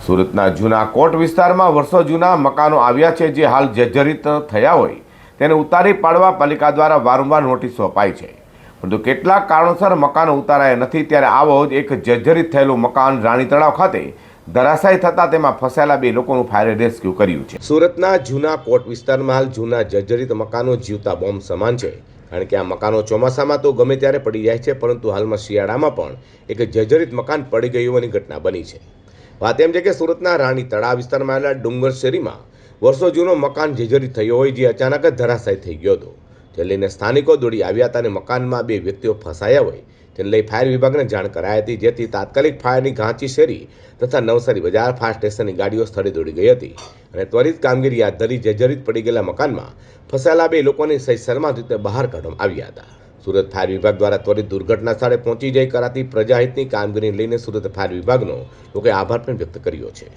સુરતના જૂના કોટ વિસ્તારમાં વર્ષો જૂના મકાનો આવ્યા છે જે હાલ જર્જરિત થયા હોય તેને ઉતારી પાડવા પાલિકા દ્વારા વારંવાર નોટિસો અપાઈ છે, પરંતુ કેટલાક કારણોસર મકાનો ઉતારાયા નથી। ત્યારે આવો જ એક જર્જરિત થયેલું મકાન રાણી તળાવ ખાતે ધરાશાયી થતાં તેમાં ફસાયેલા 2 લોકોનું ફાયર રેસ્ક્યુ કર્યું છે। સુરતના જૂના કોટ વિસ્તારમાં હાલ જૂના જર્જરિત મકાનો જીવતા બોમ્બ સમાન છે, કારણ કે આ મકાનો ચોમાસામાં તો ગમે ત્યારે પડી જાય છે, પરંતુ હાલમાં શિયાળામાં પણ એક જર્જરિત મકાન પડી ગયું હોવાની ઘટના બની છે। વાત એમ છે કે સુરતના રાણી તળાવ વિસ્તારમાં આવેલા ડુંગર શેરીમાં વર્ષો જૂનો મકાન જર્જરિત થયો હોય જે અચાનક જ ધરાશાયી થઈ ગયો હતો। તે લઈને સ્થાનિકો દોડી આવ્યા હતા અને મકાનમાં 2 વ્યક્તિઓ ફસાયા હોય તેને લઈ ફાયર વિભાગને જાણ કરાઈ હતી, જેથી તાત્કાલિક ફાયરની ઘાંચી શેરી તથા નવસારી બજાર ફાયર સ્ટેશનની ગાડીઓ સ્થળે દોડી ગઈ હતી અને ત્વરિત કામગીરી હાથ ધરી જર્જરિત પડી ગયેલા મકાનમાં ફસાયેલા 2 લોકોને સહી સલામત રીતે બહાર કાઢવામાં આવ્યા હતા। સુરત ફાયર વિભાગ દ્વારા ત્વરિત દુર્ઘટના સ્થળે પહોંચી જઈ કરાતી પ્રજાહિતની કામગીરીને લઈને સુરત ફાયર વિભાગનો લોકોએ આભાર પણ વ્યક્ત કર્યો છે।